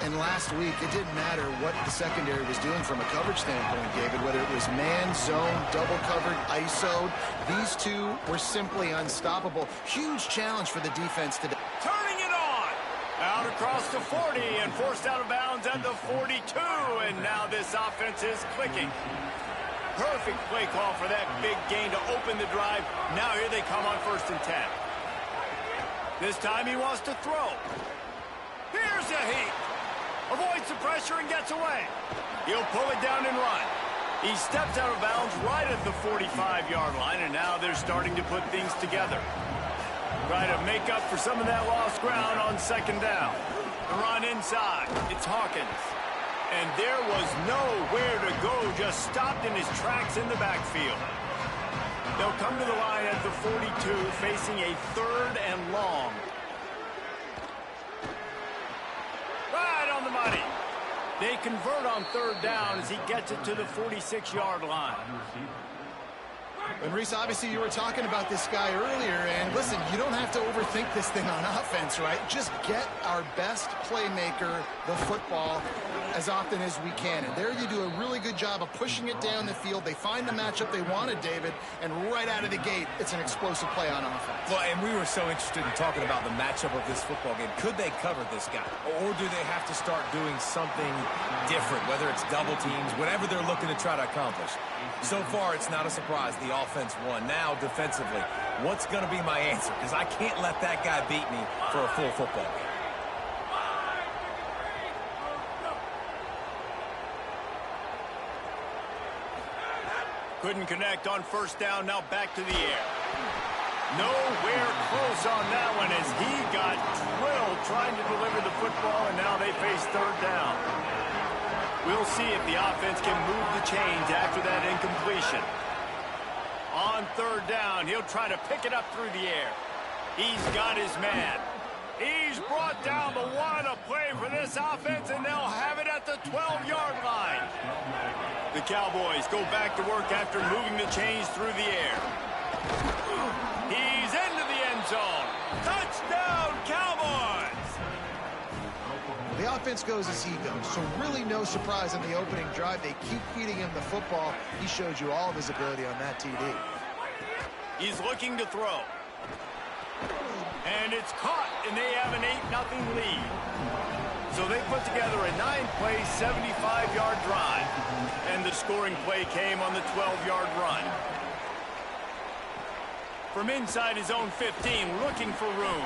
And last week, it didn't matter what the secondary was doing from a coverage standpoint, David, whether it was man, zone, double covered, ISO. These two were simply unstoppable. Huge challenge for the defense today. Turning it on. Out across the 40 and forced out of bounds at the 42. And now this offense is clicking. Perfect play call for that big gain to open the drive. Now here they come on 1st and 10. This time he wants to throw. Here's a heat. Avoids the pressure and gets away. He'll pull it down and run. He steps out of bounds right at the 45-yard line, and now they're starting to put things together. Try to make up for some of that lost ground on 2nd down. The run inside. It's Hawkins. And there was nowhere to go, just stopped in his tracks in the backfield. They'll come to the line at the 42, facing a 3rd and long. Right on the money. They convert on 3rd down as he gets it to the 46-yard line. And Reese, obviously you were talking about this guy earlier, and listen, you don't have to overthink this thing on offense, right? Just get our best playmaker the football as often as we can. And there you do a really good job of pushing it down the field. They find the matchup they wanted, David, and right out of the gate, it's an explosive play on offense. Well, and we were so interested in talking about the matchup of this football game. Could they cover this guy? Or do they have to start doing something different, whether it's double teams, whatever they're looking to try to accomplish? So far, it's not a surprise. The offense won. Now, defensively, what's going to be my answer? Because I can't let that guy beat me for a full football game. Couldn't connect on 1st down. Now back to the air. Nowhere close on that one as he got drilled trying to deliver the football, and now they face 3rd down. We'll see if the offense can move the chains after that incompletion. On 3rd down, he'll try to pick it up through the air. He's got his man. He's brought down the one. A play for this offense, and they'll have it at the 12-yard line. The Cowboys go back to work after moving the chains through the air. He's into the end zone. Touchdown, Cowboys! The offense goes as he goes, so really no surprise on the opening drive. They keep feeding him the football. He showed you all of his ability on that TD. He's looking to throw. And it's caught, and they have an 8-0 lead. So they put together a 9-play, 75-yard drive. And the scoring play came on the 12-yard run. From inside his own 15, looking for room.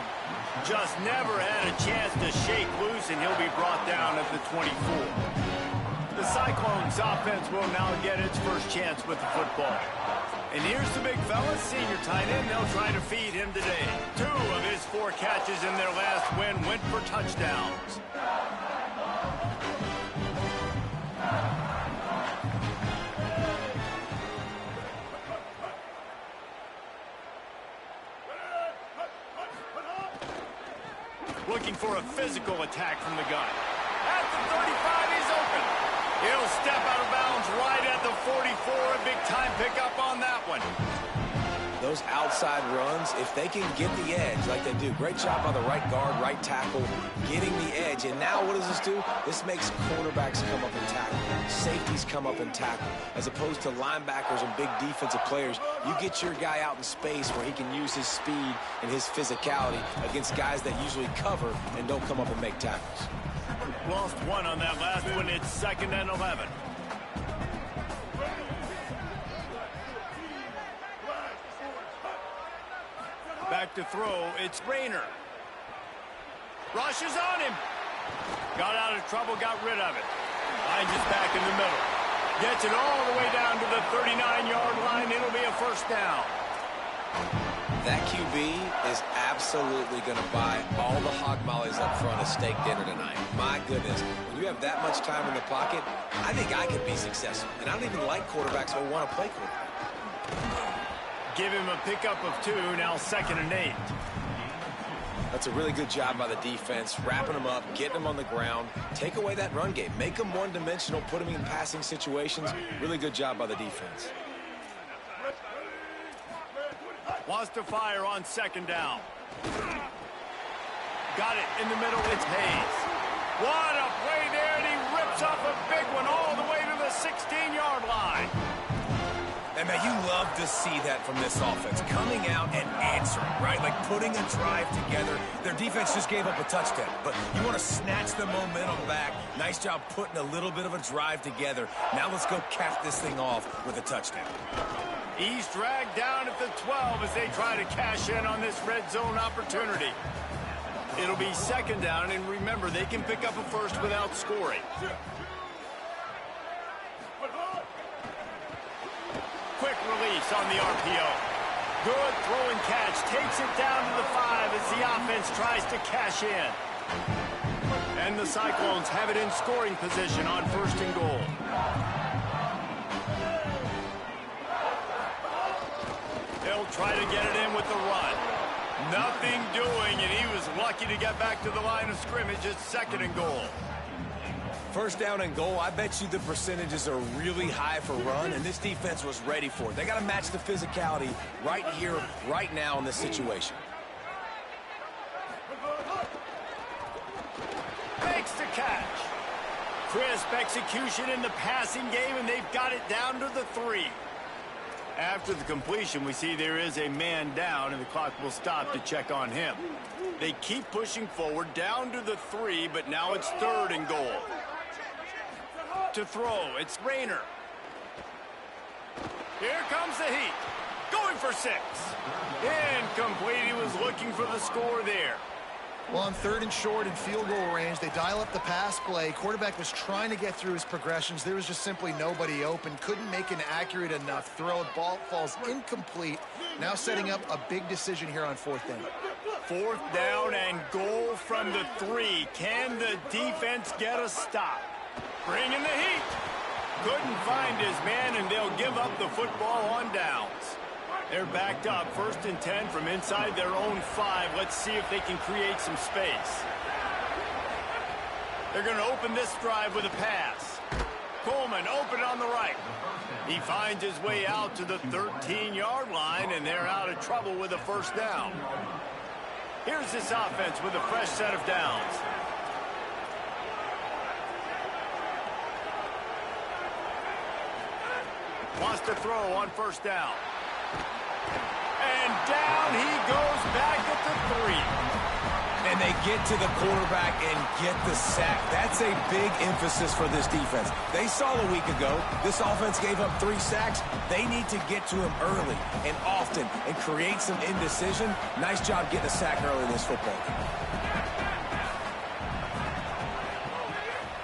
Just never had a chance to shake loose, and he'll be brought down at the 24. The Cyclones offense will now get its first chance with the football. And here's the big fella, senior tight end. They'll try to feed him today. 2 of his 4 catches in their last win went for touchdowns. Looking for a physical attack from the gun. At the 35, he's open. He'll step out of bounds right at the 44. A big-time pickup on that one. Those outside runs, if they can get the edge like they do, great job by the right guard, right tackle, getting the edge. And now what does this do? This makes cornerbacks come up and tackle, safeties come up and tackle, as opposed to linebackers and big defensive players. You get your guy out in space where he can use his speed and his physicality against guys that usually cover and don't come up and make tackles. Lost one on that last one. It's 2nd and 11. Back to throw, it's Rayner. Rushes on him. Got out of trouble, got rid of it. Finds his back in the middle. Gets it all the way down to the 39-yard line. It'll be a 1st down. That QB is absolutely going to buy all the hog mollies up front of steak dinner tonight. My goodness, when you have that much time in the pocket, I think I could be successful. And I don't even like quarterbacks who want to play quarterback. Give him a pickup of 2, now 2nd and 8. That's a really good job by the defense, wrapping them up, getting them on the ground. Take away that run game. Make them one-dimensional, put them in passing situations. Really good job by the defense. Wants to fire on 2nd down. Got it in the middle. It's Hayes. What a play there, and he rips off a big one all the way to the 16-yard line. And man, you love to see that from this offense, coming out and answering, right? Like putting a drive together. Their defense just gave up a touchdown, but you want to snatch the momentum back. Nice job putting a little bit of a drive together. Now let's go cap this thing off with a touchdown. He's dragged down at the 12 as they try to cash in on this red zone opportunity. It'll be second down, and remember, they can pick up a first without scoring. Quick release on the RPO. Good throw and catch. Takes it down to the 5 as the offense tries to cash in. And the Cyclones have it in scoring position on first and goal. They'll try to get it in with the run. Nothing doing, and he was lucky to get back to the line of scrimmage at second and goal. First down and goal, I bet you the percentages are really high for run, and this defense was ready for it. They got to match the physicality right here, right now in this situation. Makes the catch. Crisp execution in the passing game, and they've got it down to the 3. After the completion, we see there is a man down, and the clock will stop to check on him. They keep pushing forward down to the 3, but now it's third and goal. To throw, it's Rayner. Here comes the heat. Going for 6. Incomplete. He was looking for the score there. Well, on third and short and field goal range, they dial up the pass play. Quarterback was trying to get through his progressions. There was just simply nobody open. Couldn't make an accurate enough throw. Ball falls incomplete. Now setting up a big decision here on fourth down. Fourth down and goal from the 3. Can the defense get a stop? Bring in the heat. Couldn't find his man, and they'll give up the football on downs. They're backed up, first and 10 from inside their own 5. Let's see if they can create some space. They're going to open this drive with a pass. Coleman open on the right. He finds his way out to the 13-yard line, and they're out of trouble with a first down. Here's this offense with a fresh set of downs. Wants to throw on first down. And down he goes back at the 3. And they get to the quarterback and get the sack. That's a big emphasis for this defense. They saw a week ago, this offense gave up 3 sacks. They need to get to him early and often and create some indecision. Nice job getting a sack early in this football game.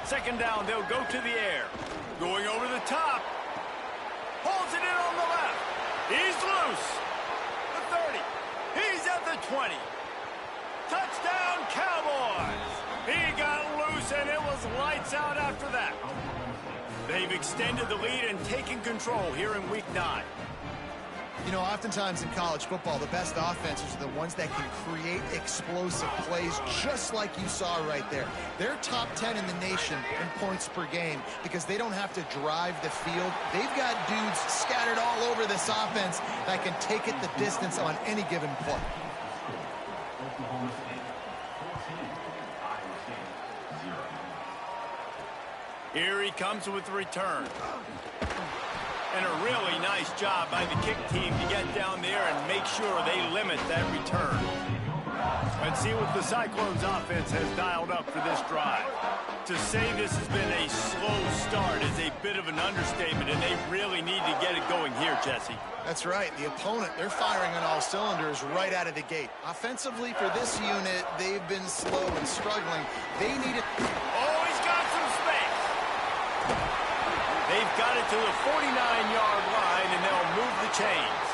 Second down, they'll go to the air. Going over the top. Holds it in on the left. He's loose. The 30. He's at the 20. Touchdown, Cowboys. He got loose, and it was lights out after that. They've extended the lead and taken control here in Week 9. You know, oftentimes in college football, the best offenses are the ones that can create explosive plays, just like you saw right there. They're top 10 in the nation in points per game because they don't have to drive the field. They've got dudes scattered all over this offense that can take it the distance on any given play. Here he comes with the return. And a really nice job by the kick team to get down there and make sure they limit that return. Let's see what the Cyclones offense has dialed up for this drive. To say this has been a slow start is a bit of an understatement, and they really need to get it going here, Jesse. That's right. The opponent, they're firing on all cylinders right out of the gate. Offensively for this unit, they've been slow and struggling. They need it. Oh, he's got some space. They've got it to the 49-yard line, and they'll move the chains.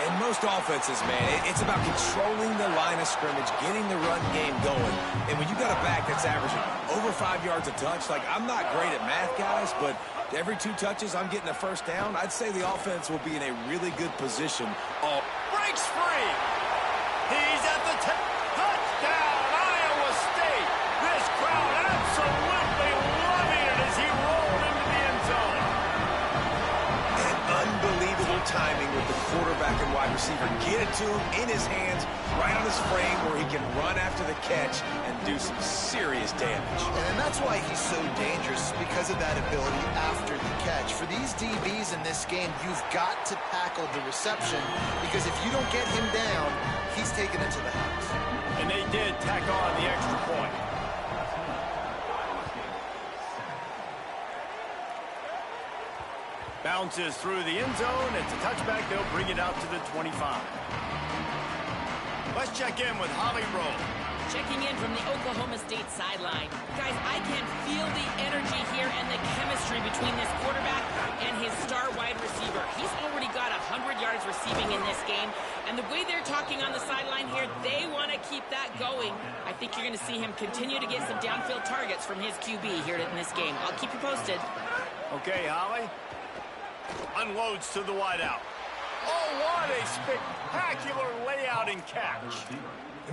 And most offenses, man, it's about controlling the line of scrimmage, getting the run game going. And when you got a back that's averaging over 5 yards a touch, like, I'm not great at math, guys, but every 2 touches, I'm getting a first down. I'd say the offense will be in a really good position. Breaks free. He's at the touchdown, Iowa State. This crowd absolutely loving it as he rolled into the end zone. And unbelievable timing with the quarterback and wide receiver. Get it to him in his hands, right on his frame where he can run after the catch and do some serious damage. And that's why he's so dangerous, because of that ability after the catch. For these DBs in this game, you've got to tackle the reception, because if you don't get him down, he's taking it to the house. And they did tack on the extra point. Bounces through the end zone. It's a touchback. They'll bring it out to the 25. Let's check in with Holly Rowe. Checking in from the Oklahoma State sideline. Guys, I can feel the energy here and the chemistry between this quarterback and his star wide receiver. He's already got 100 yards receiving in this game. And the way they're talking on the sideline here, they want to keep that going. I think you're going to see him continue to get some downfield targets from his QB here in this game. I'll keep you posted. Okay, Holly. Unloads to the wideout. Oh, what a spectacular layout and catch.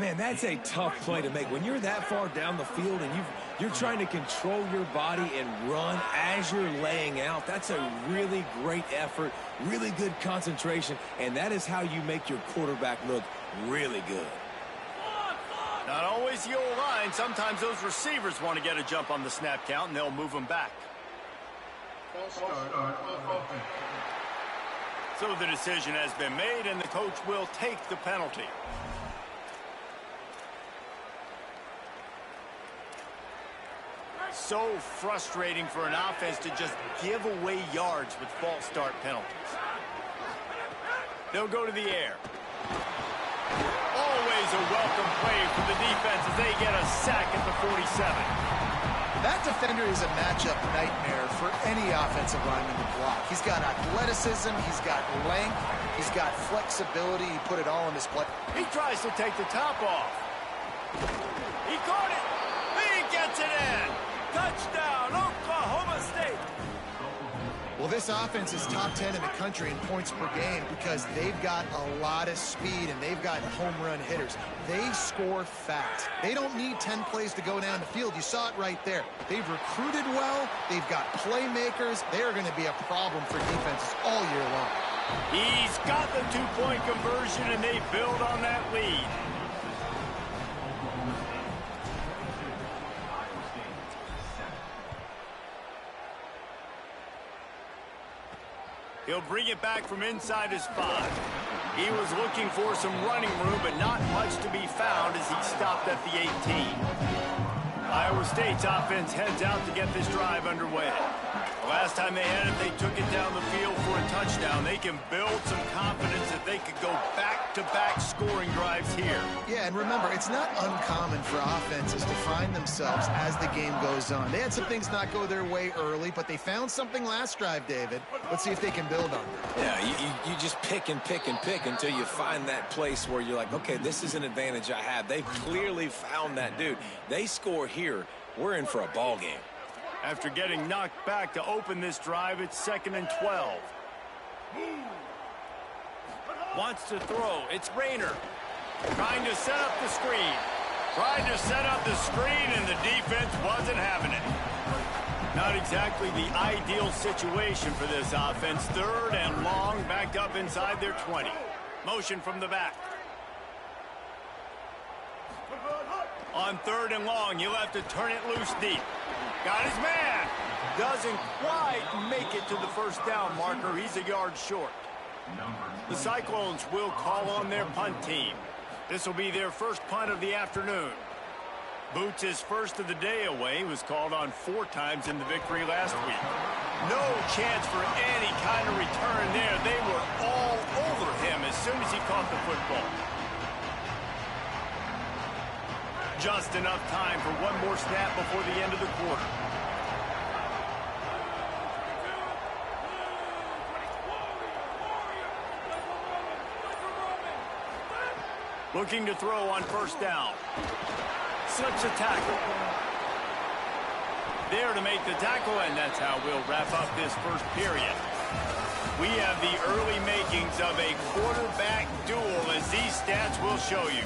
Man, that's a tough play to make. When you're that far down the field and you're trying to control your body and run as you're laying out, that's a really great effort, really good concentration, and that is how you make your quarterback look really good. Not always the old line. Sometimes those receivers want to get a jump on the snap count, and they'll move them back. So the decision has been made, and the coach will take the penalty. So frustrating for an offense to just give away yards with false start penalties. They'll go to the air. Always a welcome play for the defense as they get a sack at the 47. That defender is a matchup nightmare for any offensive lineman to block. He's got athleticism, he's got length, he's got flexibility. He put it all on display. He tries to take the top off. He caught it. He gets it in. Touchdown, Oklahoma State. Well, this offense is top 10 in the country in points per game because they've got a lot of speed and they've got home run hitters. They score fast. They don't need 10 plays to go down the field. You saw it right there. They've recruited well. They've got playmakers. They're going to be a problem for defenses all year long. He's got the two-point conversion, and they build on that lead. He'll bring it back from inside his 5. He was looking for some running room, but not much to be found as he stopped at the 18. Iowa State's offense heads out to get this drive underway. The last time they had it, they took it down the field for a touchdown. They can build some confidence that they could go back-to-back scoring drives here. Yeah, and remember, it's not uncommon for offenses to find themselves as the game goes on. They had some things not go their way early, but they found something last drive, David. Let's see if they can build on it. Yeah, you just pick and pick and pick until you find that place where you're like, okay, this is an advantage I have. They've clearly found that, dude. They score here, we're in for a ball game. After getting knocked back to open this drive, it's 2nd and 12. Wants to throw. It's Rayner. Trying to set up the screen. Tried to set up the screen, and the defense wasn't having it. Not exactly the ideal situation for this offense. 3rd and long, back up inside their 20. Motion from the back. On 3rd and long, you'll have to turn it loose deep. Got his man. Doesn't quite make it to the first down marker. He's a yard short. The Cyclones will call on their punt team. This will be their first punt of the afternoon. Boots' first of the day away was called on 4 times in the victory last week. No chance for any kind of return there. They were all over him as soon as he caught the football. Just enough time for one more snap before the end of the quarter. Looking to throw on first down. Slips a tackle. There to make the tackle, and that's how we'll wrap up this first period. We have the early makings of a quarterback duel, as these stats will show you.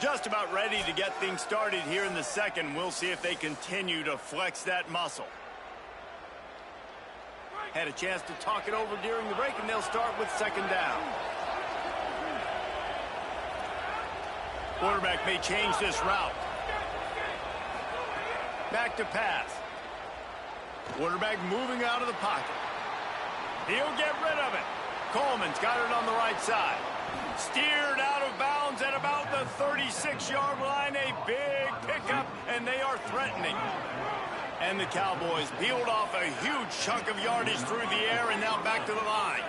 Just about ready to get things started here in the second. We'll see if they continue to flex that muscle. Had a chance to talk it over during the break, and they'll start with second down. Quarterback may change this route. Back to pass. Quarterback moving out of the pocket. He'll get rid of it. Coleman's got it on the right side. Steered out of bounds at about the 36-yard line. A big pickup, and they are threatening. And the Cowboys peeled off a huge chunk of yardage through the air and now back to the line.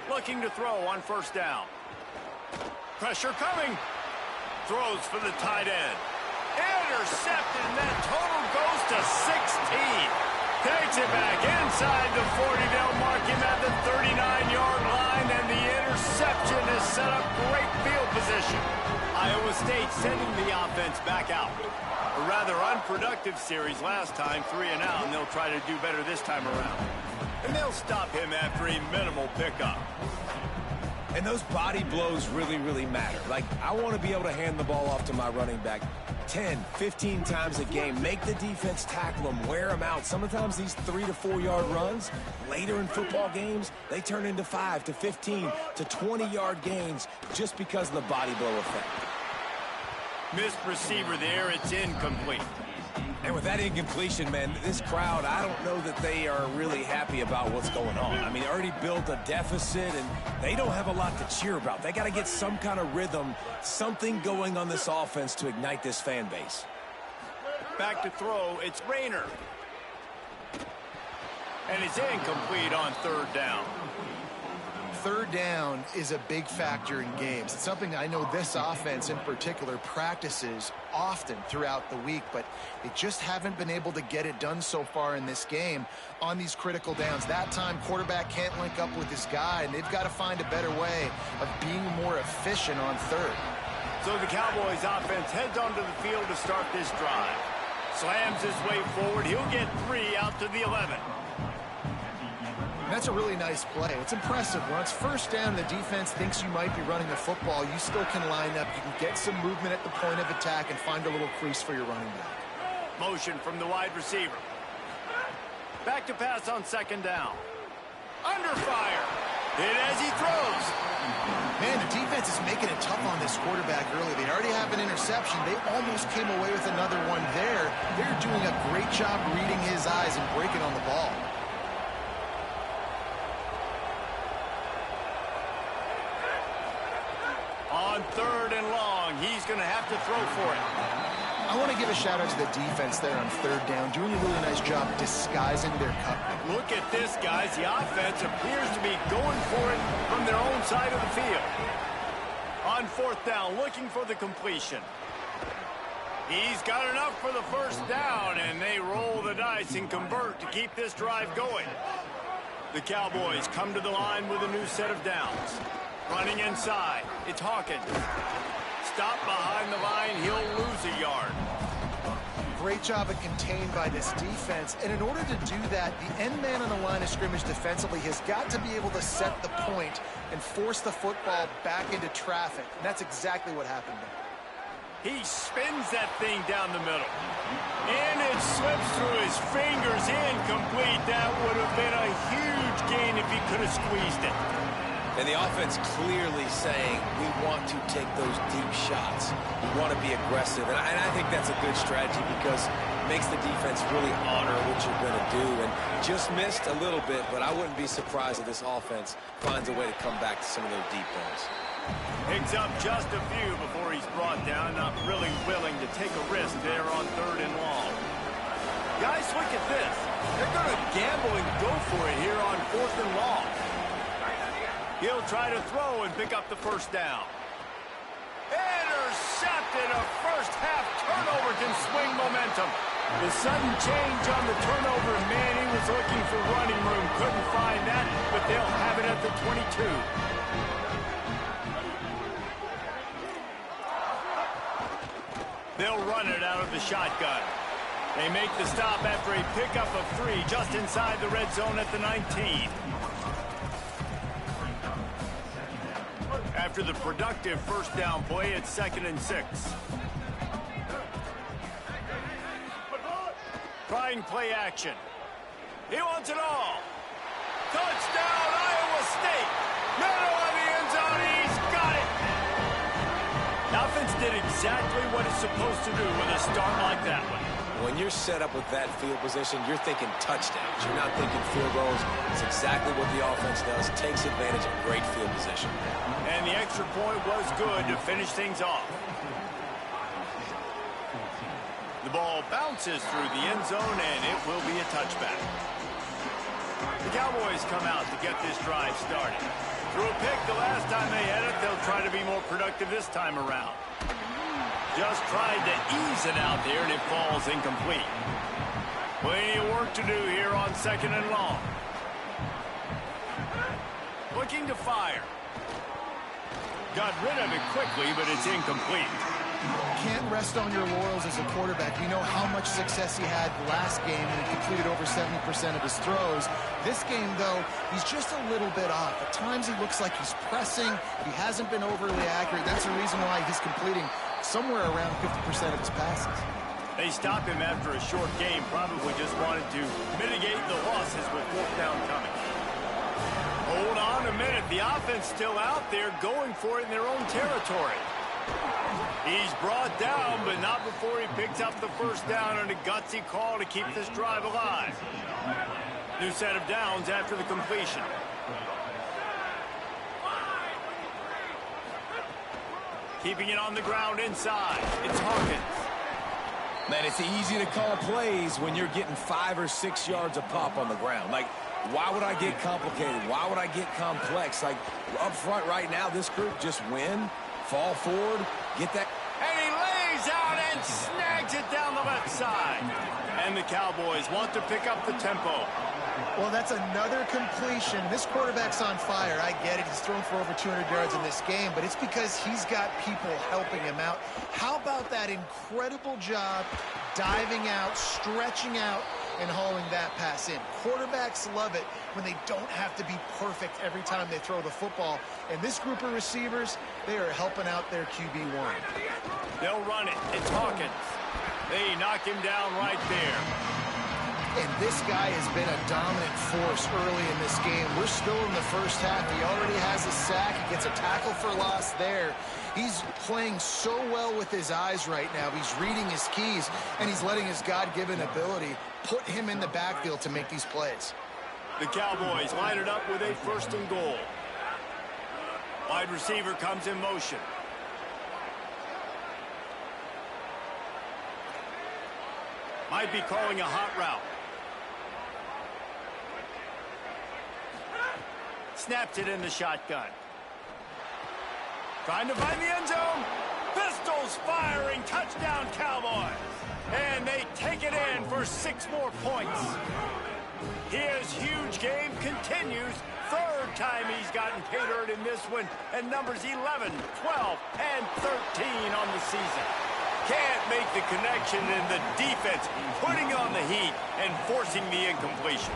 Looking to throw on first down. Pressure coming. Throws for the tight end. Intercepted, and that total goes to 16. Takes it back inside the 40. They'll mark him at the 39-yard line, and the interception has set up great field position. Iowa State sending the offense back out. A rather unproductive series last time, 3 and out, and they'll try to do better this time around. And they'll stop him after a minimal pickup. And those body blows really, really matter. Like, I want to be able to hand the ball off to my running back 10, 15 times a game. Make the defense tackle them, wear them out. Sometimes these 3 to 4 yard runs, later in football games, they turn into 5 to 15 to 20-yard gains just because of the body blow effect. Missed receiver there. It's incomplete. And with that incompletion, man, this crowd, I don't know that they are really happy about what's going on. I mean, they already built a deficit, and they don't have a lot to cheer about. They got to get some kind of rhythm, something going on this offense to ignite this fan base. Back to throw, it's Rayner. And it's incomplete on third down. Third down is a big factor in games. It's something I know this offense in particular practices often throughout the week, but they just haven't been able to get it done so far in this game on these critical downs. That time, quarterback can't link up with his guy, and they've got to find a better way of being more efficient on third. So the Cowboys offense heads onto the field to start this drive. Slams his way forward. He'll get 3 out to the 11. That's a really nice play. It's impressive. When it's first down, the defense thinks you might be running the football. You still can line up. You can get some movement at the point of attack and find a little crease for your running back. Motion from the wide receiver. Back to pass on second down. Under fire. Hit as he throws. Man, the defense is making it tough on this quarterback early. They already have an interception. They almost came away with another one there. They're doing a great job reading his eyes and breaking on the ball. On third and long, he's going to have to throw for it. I want to give a shout out to the defense there on third down, doing a really nice job disguising their cut. Look at this, guys. The offense appears to be going for it from their own side of the field. On fourth down, looking for the completion. He's got enough for the first down, and they roll the dice and convert to keep this drive going. The Cowboys come to the line with a new set of downs. Running inside, it's Hawkins. Stop behind the line, he'll lose a yard. Great job of contained by this defense. And in order to do that, the end man on the line of scrimmage defensively has got to be able to set the point and force the football back into traffic. And that's exactly what happened there. He spins that thing down the middle. And it slips through his fingers, incomplete. That would have been a huge gain if he could have squeezed it. And the offense clearly saying, we want to take those deep shots. We want to be aggressive. And I think that's a good strategy because it makes the defense really honor what you're going to do. And just missed a little bit, but I wouldn't be surprised if this offense finds a way to come back to some of those deep ones. Picks up just a few before he's brought down. Not really willing to take a risk there on third and long. Guys, look at this. They're going to gamble and go for it here on fourth and long. He'll try to throw and pick up the first down. Intercepted. A first half turnover can swing momentum. The sudden change on the turnover, man, he was looking for running room. Couldn't find that, but they'll have it at the 22. They'll run it out of the shotgun. They make the stop after a pickup of 3 just inside the red zone at the 19. after the productive first down play at 2nd and 6. Trying play action. He wants it all. Touchdown, Iowa State. Middle of the end zone. He's got it. The offense did exactly what it's supposed to do with a start like that one. When you're set up with that field position, you're thinking touchdowns. You're not thinking field goals. It's exactly what the offense does. Takes advantage of great field position. And the extra point was good to finish things off. The ball bounces through the end zone, and it will be a touchback. The Cowboys come out to get this drive started. Threw a pick the last time they had it. They'll try to be more productive this time around. Just tried to ease it out there, and it falls incomplete. Plenty of work to do here on 2nd and long. Looking to fire. Got rid of it quickly, but it's incomplete. Can't rest on your laurels as a quarterback. We know how much success he had last game, and he completed over 70% of his throws. This game, though, he's just a little bit off. At times he looks like he's pressing. He hasn't been overly accurate. That's the reason why he's completing somewhere around 50% of his passes. They stopped him after a short game, probably just wanted to mitigate the losses with 4th down coming. Hold on a minute. The offense still out there going for it in their own territory. He's brought down, but not before he picks up the first down on a gutsy call to keep this drive alive. New set of downs after the completion. Keeping it on the ground inside. It's Hawkins. Man, it's easy to call plays when you're getting 5 or 6 yards a pop on the ground. Like, why would I get complicated? Why would I get complex? Like, up front right now, this group just win, fall forward, get that. And he lays out and snags it down the left side. And the Cowboys want to pick up the tempo. Well, that's another completion. This quarterback's on fire. I get it. He's thrown for over 200 yards in this game, but it's because he's got people helping him out. How about that incredible job diving out, stretching out, and hauling that pass in? Quarterbacks love it when they don't have to be perfect every time they throw the football. And this group of receivers, they are helping out their QB1. They'll run it. It's Hawkins. They knock him down right there. And this guy has been a dominant force early in this game. We're still in the first half. He already has a sack. He gets a tackle for loss there. He's playing so well with his eyes right now. He's reading his keys, and he's letting his God-given ability put him in the backfield to make these plays. The Cowboys line it up with a 1st and goal. Wide receiver comes in motion. Might be calling a hot route. Snaps it in the shotgun. Trying to find the end zone. Pistols firing. Touchdown, Cowboys. And they take it in for 6 more points. His huge game continues. 3rd time he's gotten pay dirt in this one. And numbers 11, 12, and 13 on the season. Can't make the connection, and the defense putting on the heat and forcing the incompletion.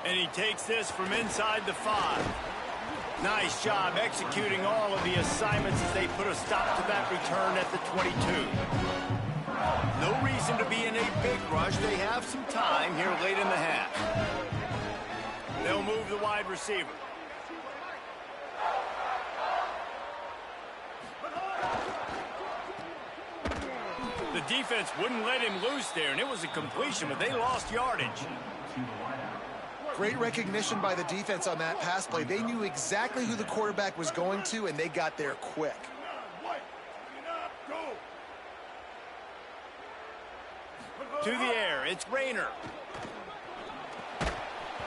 And he takes this from inside the 5. Nice job executing all of the assignments as they put a stop to that return at the 22. No reason to be in a big rush. They have some time here late in the half. They'll move the wide receiver. The defense wouldn't let him loose there, and it was a completion, but they lost yardage. Great recognition by the defense on that pass play. They knew exactly who the quarterback was going to, and they got there quick. To the air, it's Rayner.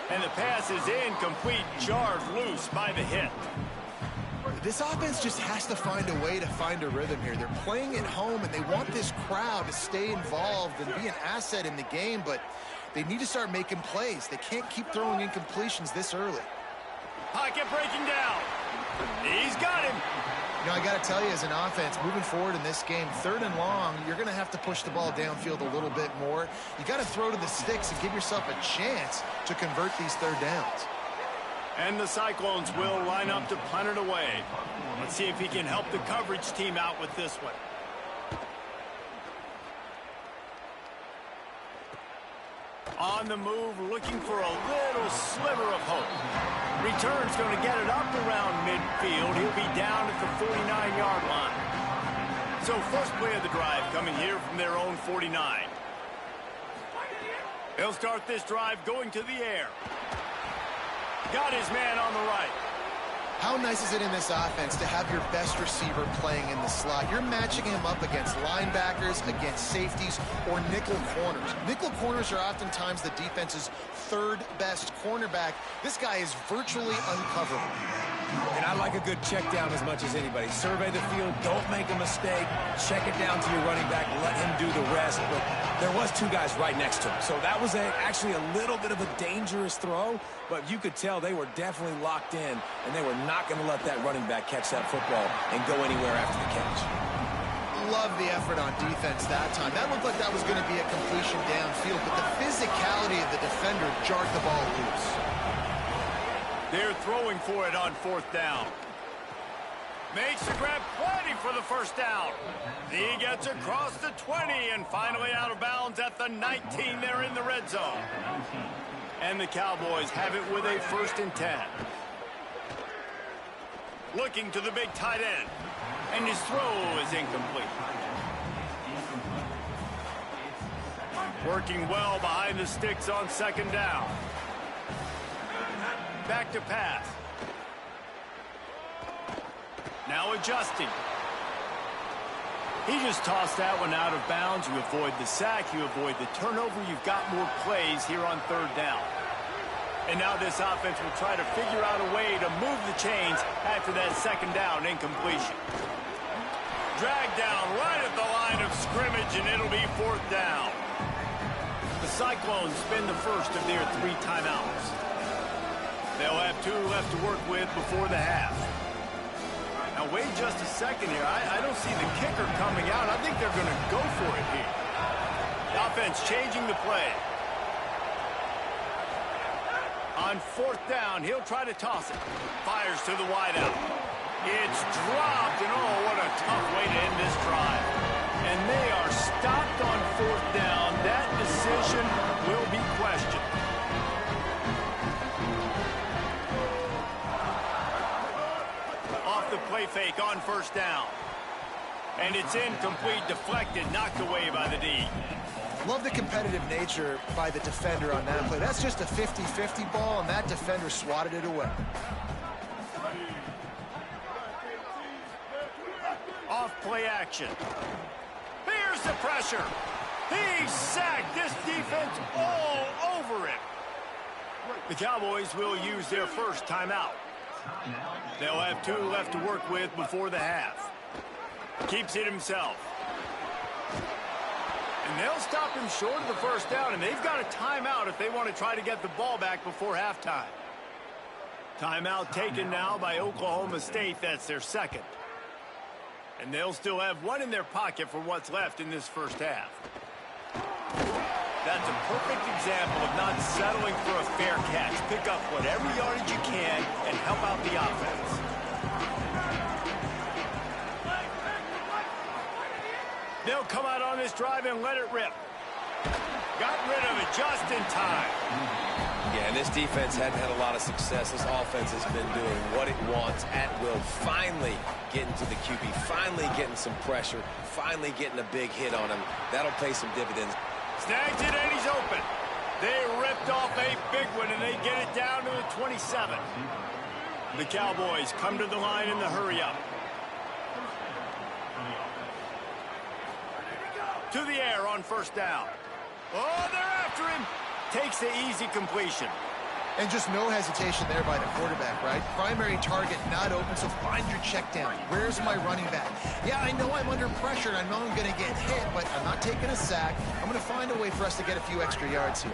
And the pass is incomplete, jarred loose by the hit. This offense just has to find a way to find a rhythm here. They're playing at home, and they want this crowd to stay involved and be an asset in the game, but they need to start making plays. They can't keep throwing incompletions this early. Pocket breaking down. He's got him. You know, I got to tell you, as an offense, moving forward in this game, 3rd and long, you're going to have to push the ball downfield a little bit more. You got to throw to the sticks and give yourself a chance to convert these 3rd downs. And the Cyclones will line up to punt it away. Let's see if he can help the coverage team out with this one. On the move, looking for a little sliver of hope. Return's going to get it up around midfield. He'll be down at the 49-yard line. So first play of the drive coming here from their own 49. They'll start this drive going to the air. Got his man on the right. How nice is it in this offense to have your best receiver playing in the slot? You're matching him up against linebackers, against safeties, or nickel corners. Nickel corners are oftentimes the defense's 3rd best cornerback. This guy is virtually uncoverable. And I like a good check down as much as anybody. Survey the field, don't make a mistake, check it down to your running back, let him do the rest. But there was 2 guys right next to him. So that was actually a little bit of a dangerous throw, but you could tell they were definitely locked in, and they were not going to let that running back catch that football and go anywhere after the catch. Love the effort on defense that time. That looked like that was going to be a completion downfield, but the physicality of the defender jarred the ball loose. They're throwing for it on 4th down. Makes the grab, plenty for the first down. He gets across the 20 and finally out of bounds at the 19. They're in the red zone. And the Cowboys have it with a 1st and 10. Looking to the big tight end. And his throw is incomplete. Working well behind the sticks on 2nd down. Back to pass. Now adjusting. He just tossed that one out of bounds. You avoid the sack, you avoid the turnover. You've got more plays here on 3rd down. And now this offense will try to figure out a way to move the chains after that 2nd down incompletion. Dragged down right at the line of scrimmage, and it'll be 4th down. The Cyclones spend the first of their 3 timeouts. They'll have 2 left to work with before the half. Now, wait just a second here. I don't see the kicker coming out. I think they're going to go for it here. The offense changing the play. On 4th down, he'll try to toss it. Fires to the wideout. It's dropped, and oh, what a tough way to end this drive. And they are stopped on 4th down. That decision will be questioned. Off the play fake on 1st down. And it's incomplete, deflected, knocked away by the D. Love the competitive nature by the defender on that play. That's just a 50-50 ball, and that defender swatted it away. Off play action. Here's the pressure. He sacked this defense all over him. The Cowboys will use their 1st timeout. They'll have 2 left to work with before the half. Keeps it himself. And they'll stop him short of the 1st down, and they've got a timeout if they want to try to get the ball back before halftime. Timeout taken now by Oklahoma State. That's their 2nd. And they'll still have 1 in their pocket for what's left in this 1st half. That's a perfect example of not settling for a fair catch. Pick up whatever yardage you can and help out the offense. They'll come out on this drive and let it rip. Got rid of it just in time. Yeah, and this defense hadn't had a lot of success. This offense has been doing what it wants at will. Finally getting to the QB, finally getting some pressure, finally getting a big hit on him. That'll pay some dividends. Snags it, and he's open. They ripped off a big one, and they get it down to the 27. The Cowboys come to the line in the hurry-up. To the air on 1st down. Oh, they're after him. Takes the easy completion. And just no hesitation there by the quarterback, right? Primary target not open, so find your check down. Where's my running back? Yeah, I know I'm under pressure, and I know I'm going to get hit, but I'm not taking a sack. I'm going to find a way for us to get a few extra yards here.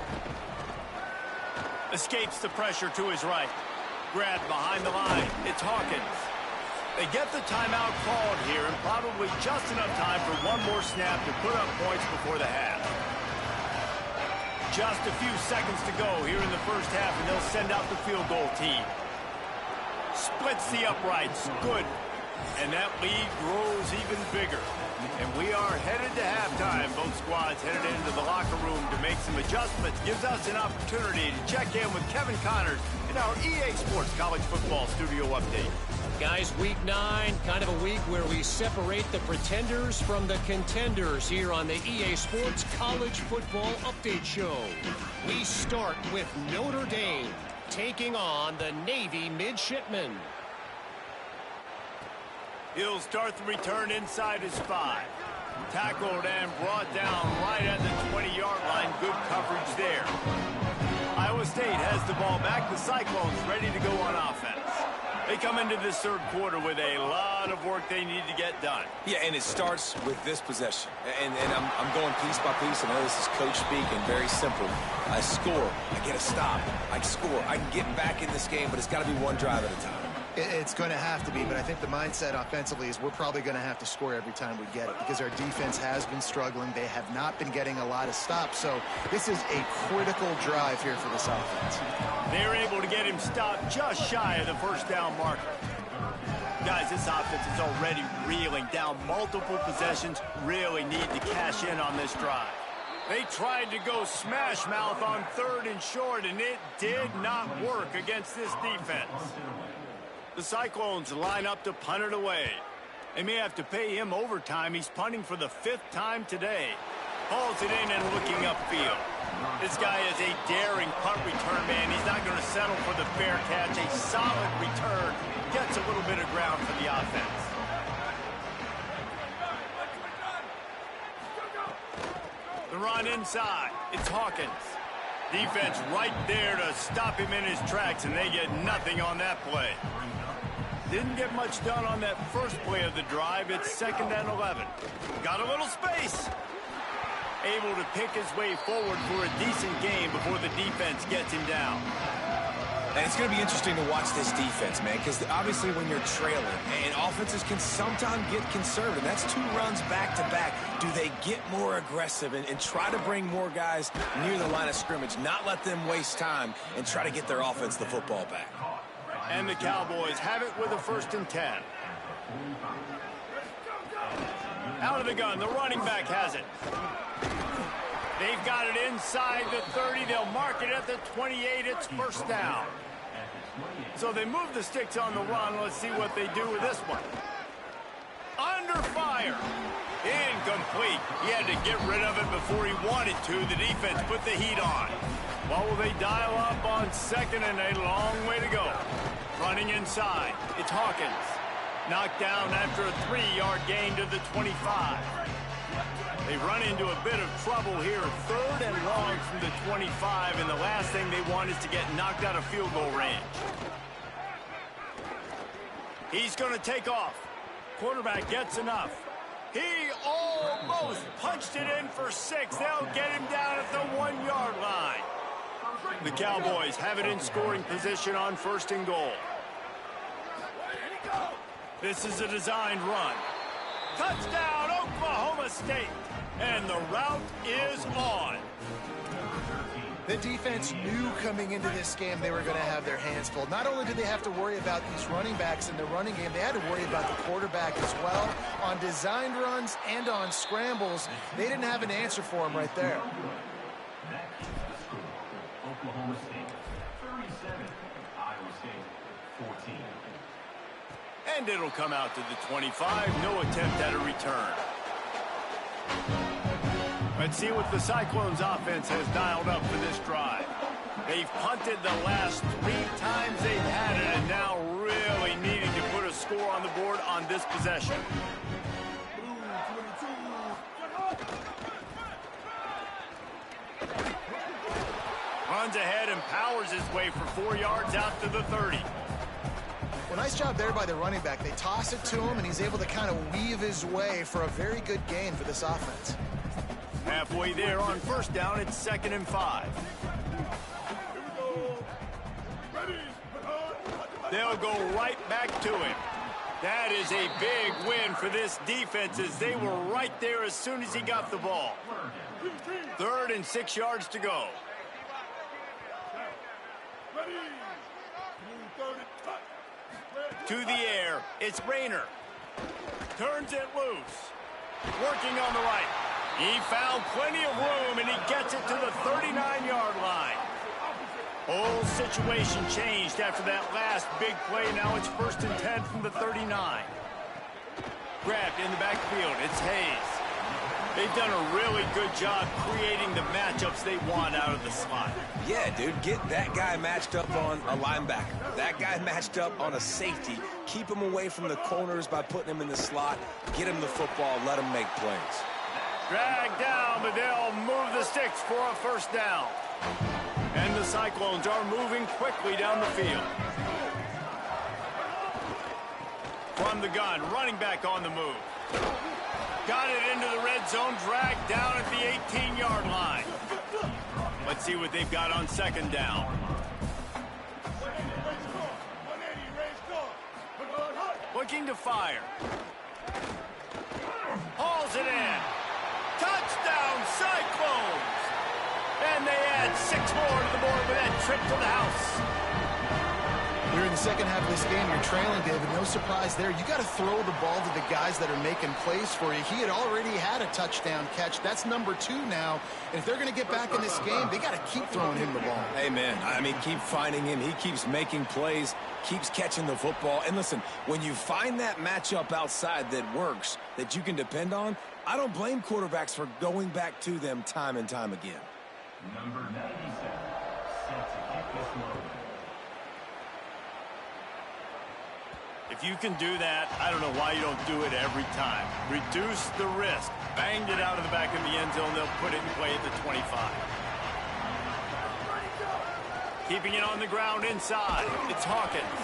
Escapes the pressure to his right. Grabbed behind the line. It's Hawkins. They get the timeout called here, and probably just enough time for one more snap to put up points before the half. Just a few seconds to go here in the first half, and they'll send out the field goal team. Splits the uprights. Good. And that lead grows even bigger. And we are headed to halftime. Both squads headed into the locker room to make some adjustments. Gives us an opportunity to check in with Kevin Connors in our EA Sports College Football Studio Update. Guys, week 9, kind of a week where we separate the pretenders from the contenders here on the EA Sports College Football Update Show. We start with Notre Dame taking on the Navy Midshipmen. He'll start the return inside his 5. Tackled and brought down right at the 20-yard line. Good coverage there. Iowa State has the ball back. The Cyclones ready to go on offense. They come into this third quarter with a lot of work they need to get done. Yeah, and it starts with this possession. And I'm going piece by piece. I know this is coach speak and very simple. I score. I get a stop. I score. I can get back in this game, but it's got to be one drive at a time. It's going to have to be, but I think the mindset offensively is we're probably going to have to score every time we get it because our defense has been struggling. They have not been getting a lot of stops, so this is a critical drive here for this offense. They're able to get him stopped just shy of the first down marker. Guys, this offense is already reeling down multiple possessions. Really need to cash in on this drive. They tried to go smash mouth on 3rd and short, and it did not work against this defense. The Cyclones line up to punt it away. They may have to pay him overtime. He's punting for the 5th time today. Hauls it in and looking upfield. This guy is a daring punt return man. He's not going to settle for the fair catch. A solid return. Gets a little bit of ground for the offense. The run inside. It's Hawkins. Defense right there to stop him in his tracks, and they get nothing on that play. Didn't get much done on that first play of the drive. It's 2nd and 11. Got a little space. Able to pick his way forward for a decent game before the defense gets him down. And it's going to be interesting to watch this defense, man, because obviously when you're trailing, and offenses can sometimes get conservative. That's 2 runs back-to-back. Do they get more aggressive and try to bring more guys near the line of scrimmage, not let them waste time, and try to get their offense the football back? And the Cowboys have it with a 1st and 10. Out of the gun, the running back has it. They've got it inside the 30. They'll mark it at the 28. It's 1st down. So they move the sticks on the run. Let's see what they do with this one. Under fire. Incomplete. He had to get rid of it before he wanted to. The defense put the heat on. What will they dial up on 2nd and a long way to go? Running inside. It's Hawkins. Knocked down after a 3-yard gain to the 25. They run into a bit of trouble here. 3rd and long from the 25, and the last thing they want is to get knocked out of field goal range. He's going to take off. Quarterback gets enough. He almost punched it in for 6. They'll get him down at the 1-yard line. The Cowboys have it in scoring position on 1st and goal. This is a designed run. Touchdown, Oklahoma State. And the route is on. The defense knew coming into this game they were going to have their hands full. Not only did they have to worry about these running backs in the running game, they had to worry about the quarterback as well. On designed runs and on scrambles, they didn't have an answer for him right there. Oklahoma State 37, Iowa State 14. And it'll come out to the 25. No attempt at a return. Let's see what the Cyclones offense has dialed up for this drive. They've punted the last 3 times they've had it, and now really needing to put a score on the board on this possession. Runs ahead and powers his way for 4 yards out to the 30. Well, nice job there by the running back. They toss it to him, and he's able to kind of weave his way for a very good gain for this offense. Halfway there on 1st down, it's 2nd and 5. They'll go right back to him. That is a big win for this defense as they were right there as soon as he got the ball. 3rd and 6 yards to go. To the air, it's Rayner. Turns it loose. Working on the right. He found plenty of room, and he gets it to the 39-yard line. Whole situation changed after that last big play. Now it's 1st and 10 from the 39. Grabbed in the backfield. It's Hayes. They've done a really good job creating the matchups they want out of the slot. Yeah, dude, get that guy matched up on a linebacker. That guy matched up on a safety. Keep him away from the corners by putting him in the slot. Get him the football. Let him make plays. Dragged down, but they'll move the sticks for a 1st down. And the Cyclones are moving quickly down the field. From the gun, running back on the move. Got it into the red zone, dragged down at the 18-yard line. Let's see what they've got on 2nd down. Looking to fire. Hauls it in. Touchdown, Cyclones! And they add 6 more to the board with that trip to the house. Here in the second half of this game, you're trailing, David. No surprise there. You got to throw the ball to the guys that are making plays for you. He had already had a touchdown catch. That's number 2 now. And if they're going to get back in this game, they got to keep throwing him the ball. Amen. I mean, keep finding him. He keeps making plays, keeps catching the football. And listen, when you find that matchup outside that works, that you can depend on, I don't blame quarterbacks for going back to them time and time again. Number 97, set to kick this one. If you can do that, I don't know why you don't do it every time. Reduce the risk. Banged it out of the back of the end zone. They'll put it in play at the 25. Keeping it on the ground inside. It's Hawkins.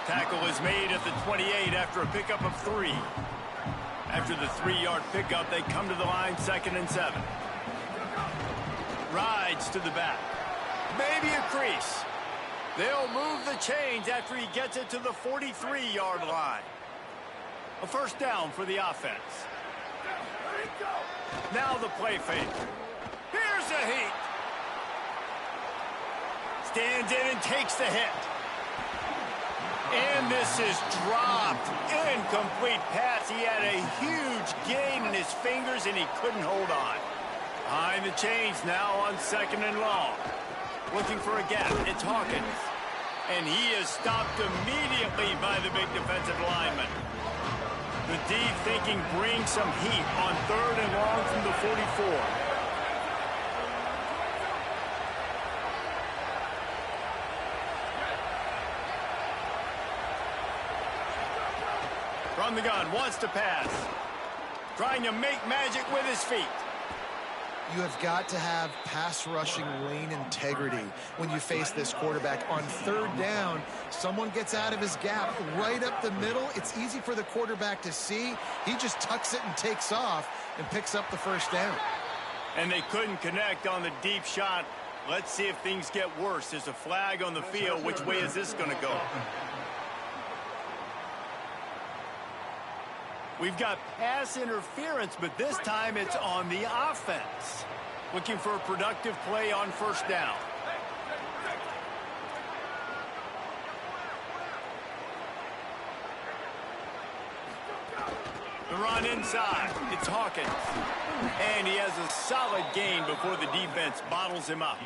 Tackle is made at the 28 after a pickup of 3. After the 3-yard pickup, they come to the line 2nd and 7. Rides to the back. Maybe a crease. They'll move the chains after he gets it to the 43-yard line. A 1st down for the offense. Now the play fake. Here's a heat. Stands in and takes the hit. And this is dropped. Incomplete pass. He had a huge gain in his fingers, and he couldn't hold on. Behind the chains now on 2nd and long. Looking for a gap. It's Hawkins. And he is stopped immediately by the big defensive lineman. The deep thinking brings some heat on 3rd and long from the 44. From the gun, wants to pass. Trying to make magic with his feet. You have got to have pass rushing lane integrity when you face this quarterback. On 3rd down, someone gets out of his gap right up the middle. It's easy for the quarterback to see. He just tucks it and takes off and picks up the 1st down. And they couldn't connect on the deep shot. Let's see if things get worse. There's a flag on the field. Which way is this going to go? We've got pass interference, but this time it's on the offense. Looking for a productive play on 1st down. The run inside. It's Hawkins. And he has a solid gain before the defense bottles him up.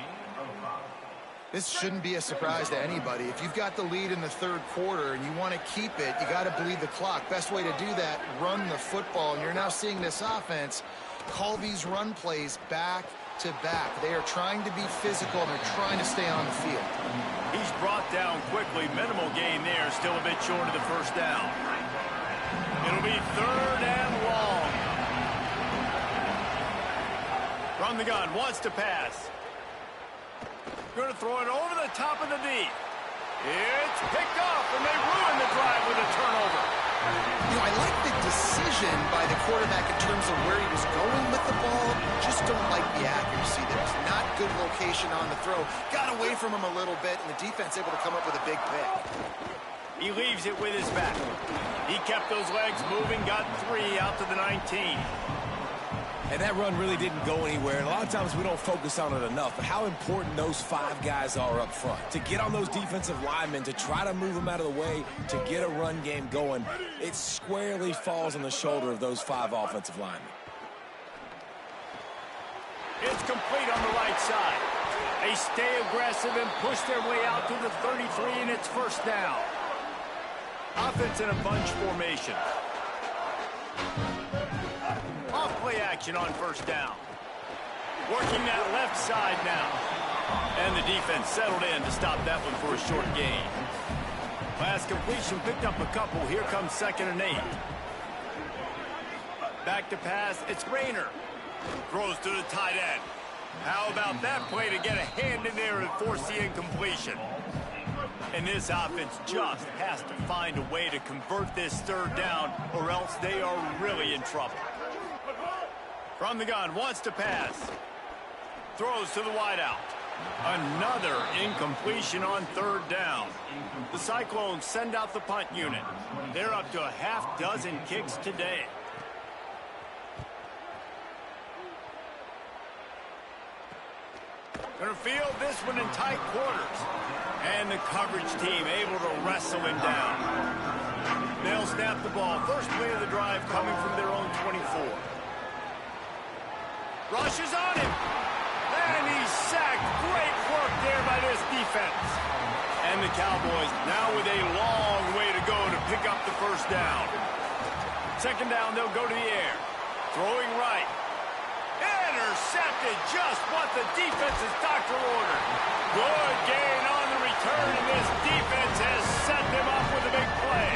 This shouldn't be a surprise to anybody. If you've got the lead in the 3rd quarter and you want to keep it, you got to bleed the clock. Best way to do that, run the football. And you're now seeing this offense call these run plays back to back. They are trying to be physical, and they're trying to stay on the field. He's brought down quickly. Minimal gain there. Still a bit short of the 1st down. It'll be 3rd and long. From the gun, wants to pass. Going to throw it over the top of the D. It's picked off, and they ruin the drive with a turnover. You know, I like the decision by the quarterback in terms of where he was going with the ball. Just don't like the accuracy. There was not good location on the throw. Got away from him a little bit, and the defense able to come up with a big pick. He leaves it with his back. He kept those legs moving, got 3 out to the 19. And that run really didn't go anywhere. And a lot of times we don't focus on it enough. But how important those 5 guys are up front. To get on those defensive linemen, to try to move them out of the way, to get a run game going, it squarely falls on the shoulder of those 5 offensive linemen. It's complete on the right side. They stay aggressive and push their way out to the 33, and it's first down. Offense in a bunch formation. Off-play action on first down. Working that left side now. And the defense settled in to stop that one for a short gain. Last completion picked up a couple. Here comes 2nd and 8. Back to pass. It's Rayner. Throws to the tight end. How about that play to get a hand in there and force the incompletion? And this offense just has to find a way to convert this 3rd down, or else they are really in trouble. From the gun, wants to pass. Throws to the wideout. Another incompletion on 3rd down. The Cyclones send out the punt unit. They're up to a half-dozen kicks today. Gonna field this one in tight quarters. And the coverage team able to wrestle him down. They'll snap the ball. First play of the drive coming from their own 24. Rushes on him. And he's sacked. Great work there by this defense. And the Cowboys now with a long way to go to pick up the first down. 2nd down, they'll go to the air. Throwing right. Intercepted, just what the defense's doctor ordered. Good gain on the return, and this defense has set them up with a big play.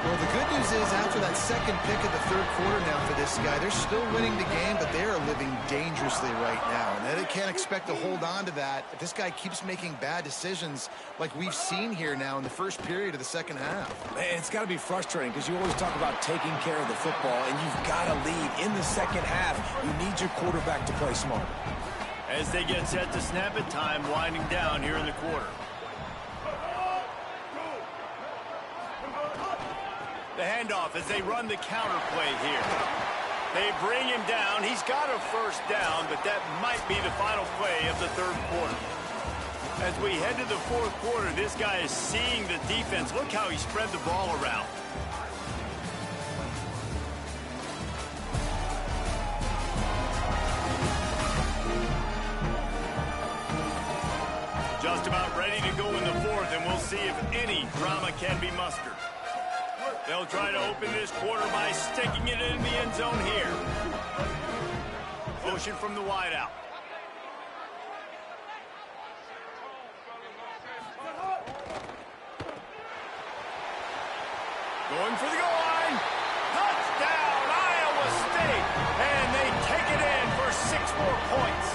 Well, the good news is after that 2nd pick of the 3rd quarter now for this guy, they're still winning the game, but they are living dangerously right now. And they can't expect to hold on to that if this guy keeps making bad decisions like we've seen here now in the first period of the 2nd half. Man, it's got to be frustrating because you always talk about taking care of the football, and you've got to lead. In the 2nd half, you need your quarterback to play smart. As they get set to snap it, time winding down here in the quarter. The handoff as they run the counter play here. They bring him down. He's got a first down, but that might be the final play of the 3rd quarter. As we head to the 4th quarter, this guy is seeing the defense. Look how he spread the ball around. Just about ready to go in the 4th, and we'll see if any drama can be mustered. They'll try to open this quarter by sticking it in the end zone here. Motion from the wideout. Going for the goal line. Touchdown, Iowa State. And they take it in for 6 more points.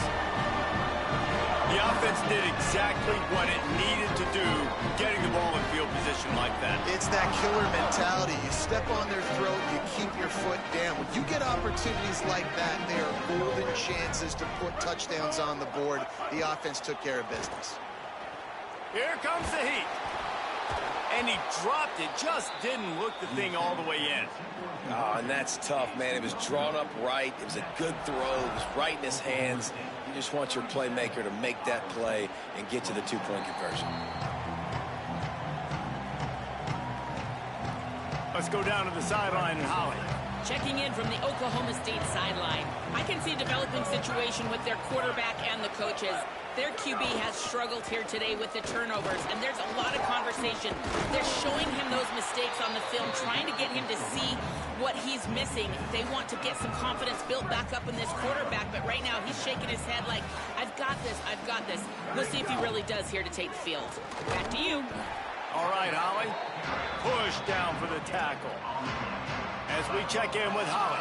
The offense did exactly what it needed to do, getting the ball in field position like that. It's that killer mentality. You step on their throat, you keep your foot down. When you get opportunities like that, they are golden chances to put touchdowns on the board. The offense took care of business. Here comes the heat. And he dropped it, just didn't look the thing all the way in. Oh, and that's tough, man. It was drawn up right. It was a good throw. It was right in his hands. You just want your playmaker to make that play and get to the 2-point conversion. Let's go down to the sideline and Holly. Checking in from the Oklahoma State sideline. I can see a developing situation with their quarterback and the coaches. Their QB has struggled here today with the turnovers, and there's a lot of conversation. They're showing him those mistakes on the film, trying to get him to see what he's missing. They want to get some confidence built back up in this quarterback, but right now he's shaking his head like, I've got this, I've got this. We'll see if he really does here to take the field. Back to you. All right, Holly. Push down for the tackle. As we check in with Holly.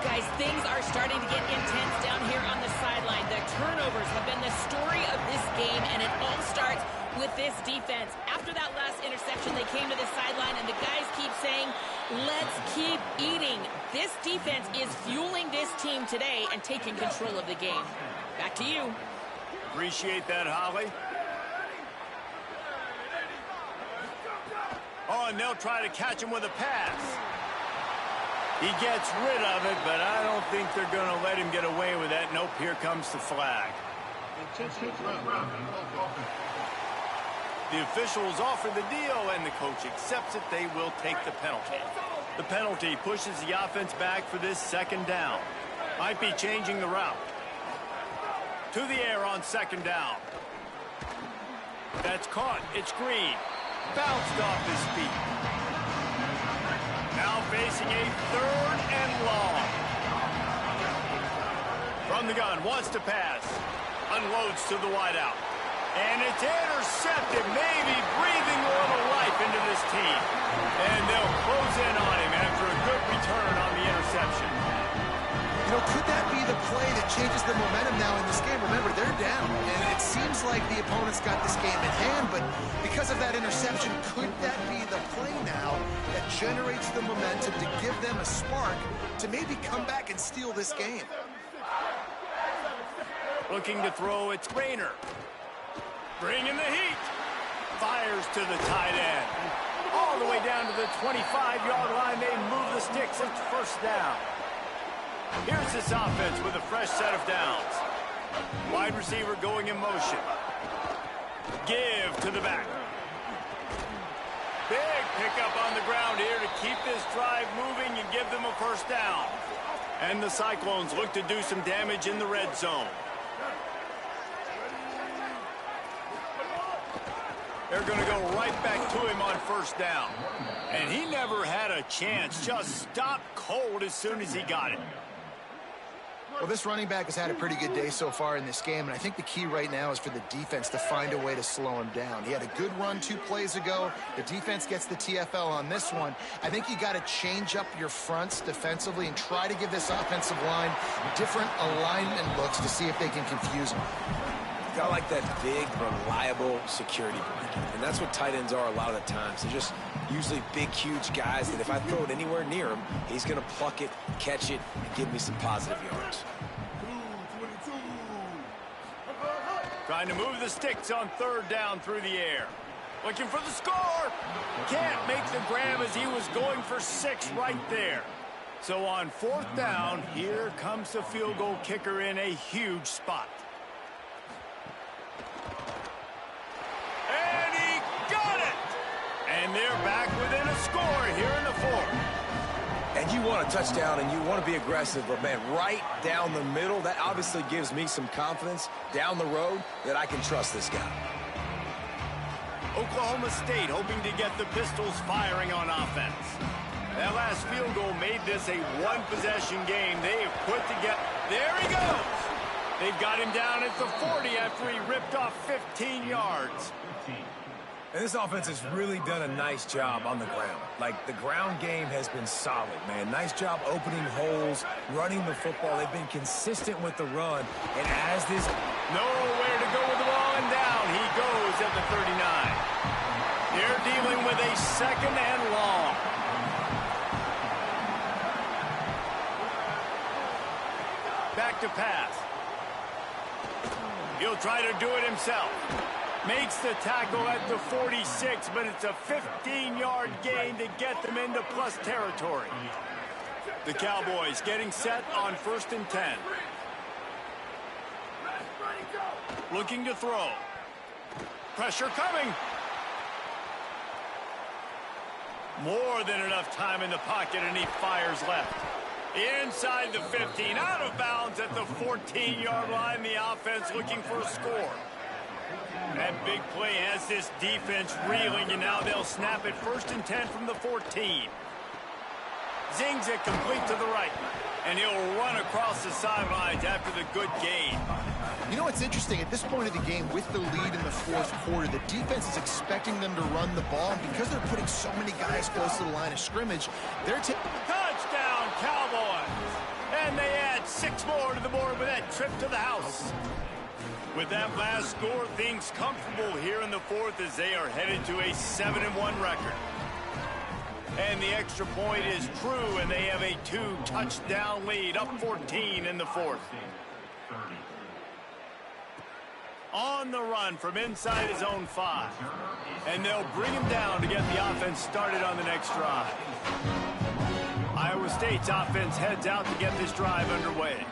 Guys, things are starting to get intense down here on the sideline. The turnovers have been the story of this game, and it all starts with this defense. After that last interception, they came to the sideline, and the guys keep saying, let's keep eating. This defense is fueling this team today and taking control of the game. Back to you. Appreciate that, Holly. Oh, and they'll try to catch him with a pass. He gets rid of it, but I don't think they're going to let him get away with that. Nope, here comes the flag. The officials offer the deal, and the coach accepts it. They will take the penalty. The penalty pushes the offense back for this second down. Might be changing the route. To the air on second down. That's caught. It's Green. Bounced off his feet. Now facing a third and long. From the gun, wants to pass. Unloads to the wideout. And it's intercepted, maybe breathing a little life into this team. And they'll close in on him after a good return on the interception. You know, could that be the play that changes the momentum now in this game? Remember, they're down, and it seems like the opponent's got this game in hand, but because of that interception, could that be the play now that generates the momentum to give them a spark to maybe come back and steal this game? Looking to throw, it's Rayner. Bringing the heat. Fires to the tight end. All the way down to the 25-yard line. They move the sticks. It's first down. Here's this offense with a fresh set of downs. Wide receiver going in motion. Give to the back. Big pickup on the ground here to keep this drive moving and give them a first down. And the Cyclones look to do some damage in the red zone. They're going to go right back to him on first down. And he never had a chance. Just stopped cold as soon as he got it. Well, this running back has had a pretty good day so far in this game, and I think the key right now is for the defense to find a way to slow him down. He had a good run 2 plays ago. The defense gets the TFL on this one. I think you got to change up your fronts defensively and try to give this offensive line different alignment looks to see if they can confuse him. Got like that big, reliable security blanket. And that's what tight ends are a lot of the times. They're just usually big, huge guys that if I throw it anywhere near him, he's going to pluck it, catch it, and give me some positive yards. Trying to move the sticks on third down through the air. Looking for the score. Can't make the grab as he was going for 6 right there. So on fourth down, here comes the field goal kicker in a huge spot. And he got it! And they're back within a score here in the fourth. And you want a touchdown and you want to be aggressive, but man, right down the middle, that obviously gives me some confidence down the road that I can trust this guy. Oklahoma State hoping to get the Pistols firing on offense. That last field goal made this a one-possession game. They have put together. There he goes. They've got him down at the 40 after he ripped off 15 yards. And this offense has really done a nice job on the ground. Like, the ground game has been solid, man. Nice job opening holes, running the football. They've been consistent with the run. And as this... Nowhere to go with the ball, and down he goes at the 39. They're dealing with a second and long. Back to pass. He'll try to do it himself. Makes the tackle at the 46, but it's a 15-yard gain to get them into plus territory. The Cowboys getting set on 1st and 10. Looking to throw. Pressure coming. More than enough time in the pocket, and he fires left. Inside the 15, out of bounds at the 14-yard line. The offense looking for a score. That big play has this defense reeling, and now they'll snap it 1st and 10 from the 14. Zings it complete to the right, and he'll run across the sidelines after the good gain. You know what's interesting? At this point of the game, with the lead in the 4th quarter, the defense is expecting them to run the ball, and because they're putting so many guys close to the line of scrimmage, they're taking... Touchdown, Cowboys! And they add 6 more to the board with that trip to the house. With that last score, things comfortable here in the 4th as they are headed to a 7-1 record. And the extra point is true, and they have a 2-touchdown lead, up 14 in the 4th. On the run from inside his own 5. And they'll bring him down to get the offense started on the next drive. Iowa State's offense heads out to get this drive underway.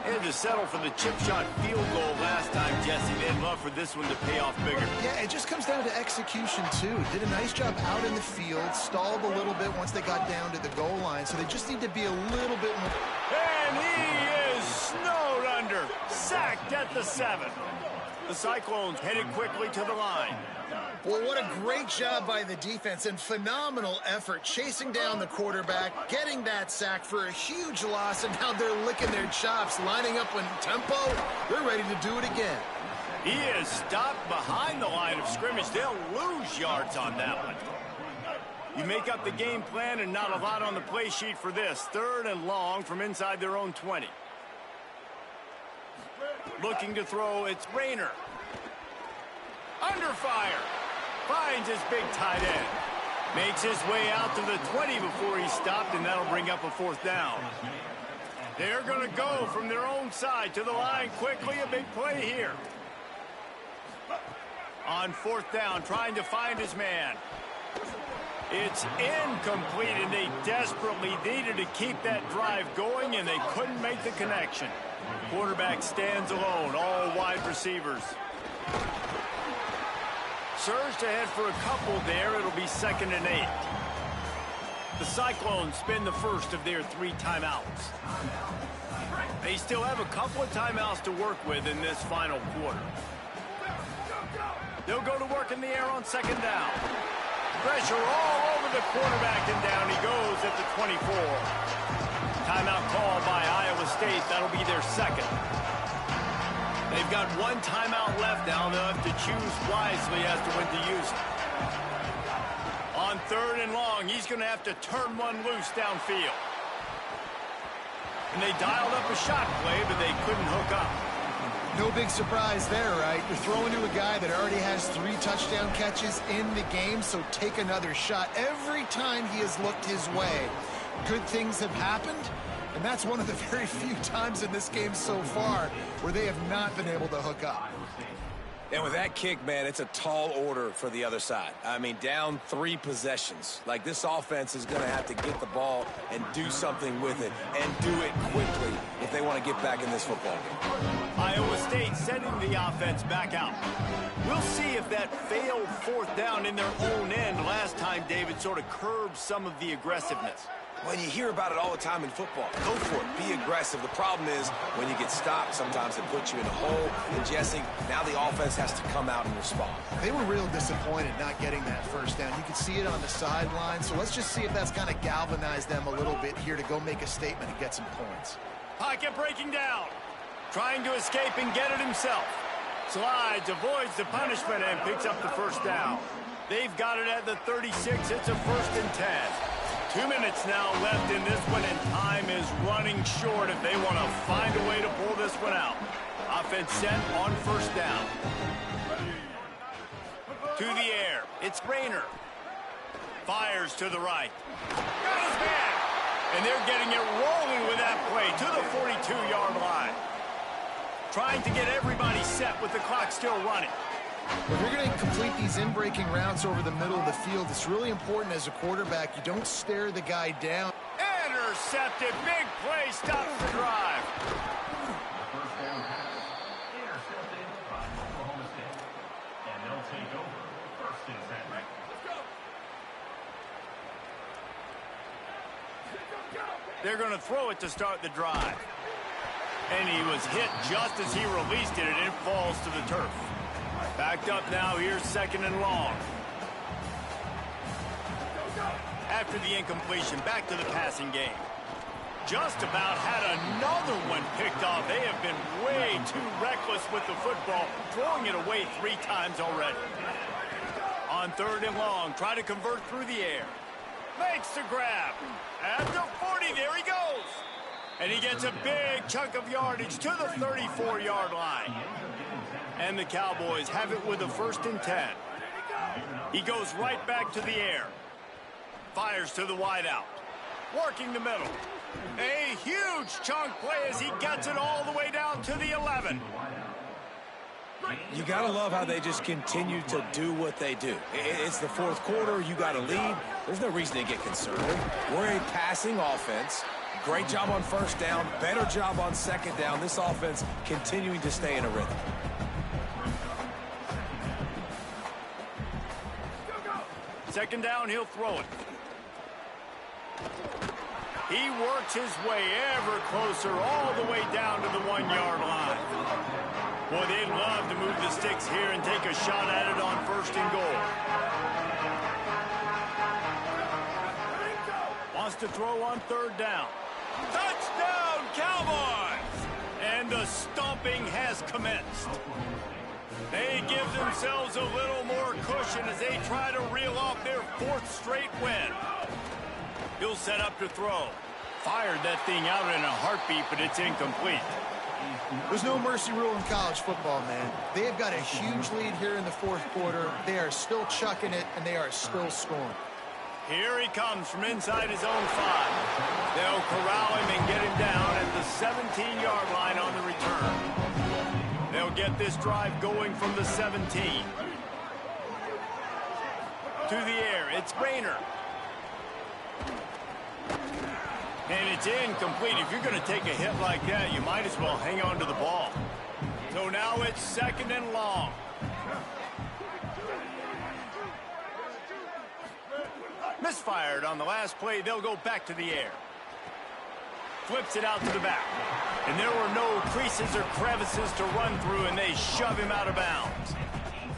They had to settle for the chip shot field goal last time, Jesse. They'd love for this one to pay off bigger. Yeah, it just comes down to execution, too. Did a nice job out in the field, stalled a little bit once they got down to the goal line, so they just need to be a little bit more... And he is snowed under, sacked at the 7. The Cyclones headed quickly to the line. Well, what a great job by the defense and phenomenal effort chasing down the quarterback, getting that sack for a huge loss, and now they're licking their chops, lining up in tempo. They're ready to do it again. He is stopped behind the line of scrimmage. They'll lose yards on that one. You make up the game plan and not a lot on the play sheet for this. 3rd and long from inside their own 20. Looking to throw, it's Rayner. Under fire. Finds his big tight end. Makes his way out to the 20 before he's stopped, and that'll bring up a 4th down. They're going to go from their own side to the line quickly. A big play here. On 4th down, trying to find his man. It's incomplete, and they desperately needed to keep that drive going, and they couldn't make the connection. Quarterback stands alone, all wide receivers. Surged ahead for a couple there. It'll be 2nd and 8. The Cyclones spend the first of their 3 timeouts. They still have a couple of timeouts to work with in this final quarter. They'll go to work in the air on 2nd down. Pressure all over the quarterback, and down he goes at the 24. Timeout call by Iowa State. That'll be their 2nd. They've got 1 timeout left now. They'll have to choose wisely as to when to use it. On 3rd and long, he's going to have to turn one loose downfield. And they dialed up a shot play, but they couldn't hook up. No big surprise there, right? You're throwing to a guy that already has 3 touchdown catches in the game, so take another shot. Every time he has looked his way, good things have happened, and that's one of the very few times in this game so far where they have not been able to hook up. And with that kick, man, it's a tall order for the other side. I mean, down 3 possessions. Like, this offense is going to have to get the ball and do something with it, and do it quickly if they want to get back in this football game. Iowa State sending the offense back out. We'll see if that failed 4th down in their own end last time, David, sort of curbed some of the aggressiveness. Well, you hear about it all the time in football. Go for it. Be aggressive. The problem is when you get stopped, sometimes it puts you in a hole. And Jesse, now the offense has to come out and respond. They were real disappointed not getting that 1st down. You could see it on the sideline. So let's just see if that's kind of galvanized them a little bit here to go make a statement and get some points. Pocket breaking down. Trying to escape and get it himself. Slides, avoids the punishment, and picks up the 1st down. They've got it at the 36. It's a 1st and 10. 2 minutes now left in this one, and time is running short if they want to find a way to pull this one out. Offense set on 1st down. To the air. It's Rayner. Fires to the right. Got his man. And they're getting it rolling with that play to the 42-yard line. Trying to get everybody set with the clock still running. If you're going to complete these in-breaking routes over the middle of the field, it's really important as a quarterback you don't stare the guy down. Intercepted. Big play. Stops the drive. First down pass intercepted by Oklahoma State. And they'll take over 1st and 10. They're going to throw it to start the drive. And he was hit just as he released it, and it falls to the turf. Backed up now, here's 2nd and long. After the incompletion, back to the passing game. Just about had another one picked off. They have been way too reckless with the football, throwing it away 3 times already. On 3rd and long, try to convert through the air. Makes the grab. At the 40, there he goes. And he gets a big chunk of yardage to the 34-yard line. And the Cowboys have it with a 1st and 10. He goes right back to the air. Fires to the wideout. Working the middle. A huge chunk play as he gets it all the way down to the 11. You got to love how they just continue to do what they do. It's the fourth quarter. You got to lead. There's no reason to get concerned. We're a passing offense. Great job on first down. Better job on second down. This offense continuing to stay in a rhythm. Second down, he'll throw it. He works his way ever closer all the way down to the 1-yard line. Boy, they'd love to move the sticks here and take a shot at it on first and goal. Wants to throw on third down. Touchdown, Cowboys! And the stomping has commenced. They give themselves a little more cushion as they try to reel off their 4th straight win. He'll set up to throw. Fired that thing out in a heartbeat, but it's incomplete. There's no mercy rule in college football, man. They've got a huge lead here in the fourth quarter. They are still chucking it, and they are still scoring. Here he comes from inside his own 5. They'll corral him and get him down at the 17-yard line on the return. They'll get this drive going from the 17. To the air, it's Rayner. And it's incomplete. If you're going to take a hit like that, you might as well hang on to the ball. So now it's second and long. Misfired on the last play. They'll go back to the air. Flips it out to the back. And there were no creases or crevices to run through, and they shove him out of bounds.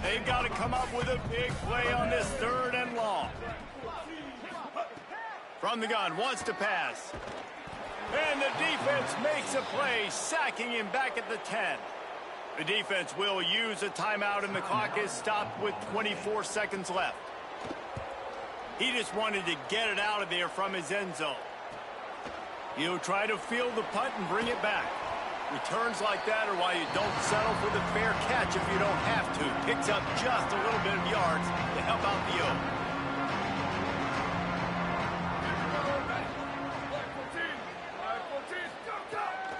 They've got to come up with a big play on this third and long. From the gun, wants to pass. And the defense makes a play, sacking him back at the 10. The defense will use a timeout, and the clock is stopped with 24 seconds left. He just wanted to get it out of there from his end zone. He'll try to field the punt and bring it back. Returns like that are why you don't settle for the fair catch if you don't have to. Picks up just a little bit of yards to help out the O.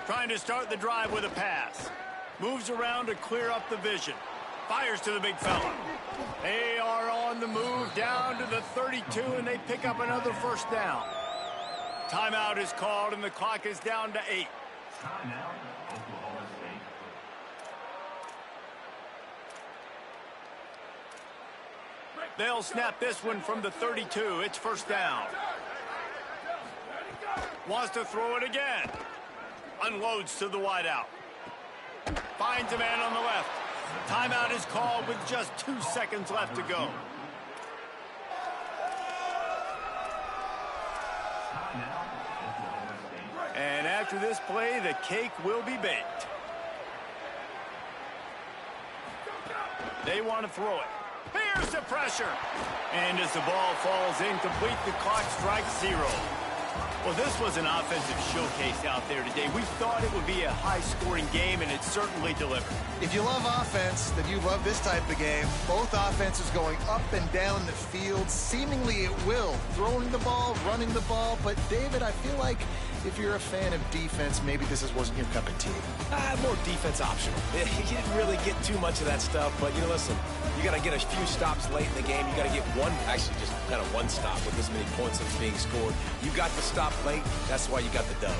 Trying to start the drive with a pass. Moves around to clear up the vision. Fires to the big fella. They are on the move down to the 32, and they pick up another first down. Timeout is called, and the clock is down to 8. Timeout, Oklahoma State. They'll snap this one from the 32. It's first down. Wants to throw it again. Unloads to the wideout. Finds a man on the left. Timeout is called with just 2 seconds left to go. And after this play, the cake will be baked. They want to throw it. Here's the pressure. And as the ball falls incomplete, the clock strikes 0. Well, this was an offensive showcase out there today. We thought it would be a high-scoring game, and it certainly delivered. If you love offense, then you love this type of game. Both offenses going up and down the field, seemingly at will. Throwing the ball, running the ball. But, David, I feel like if you're a fan of defense, maybe this wasn't your cup of tea. More defense optional. You didn't really get too much of that stuff, but, you know, listen, you got to get a few stops late in the game. You got to get actually just kind of one stop with this many points that's being scored. You got the stop late. That's why you got the dub.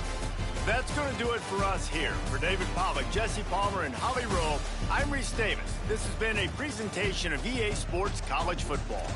That's going to do it for us here. For David Pollack, Jesse Palmer, and Holly Rowe, I'm Reese Davis. This has been a presentation of EA Sports College Football.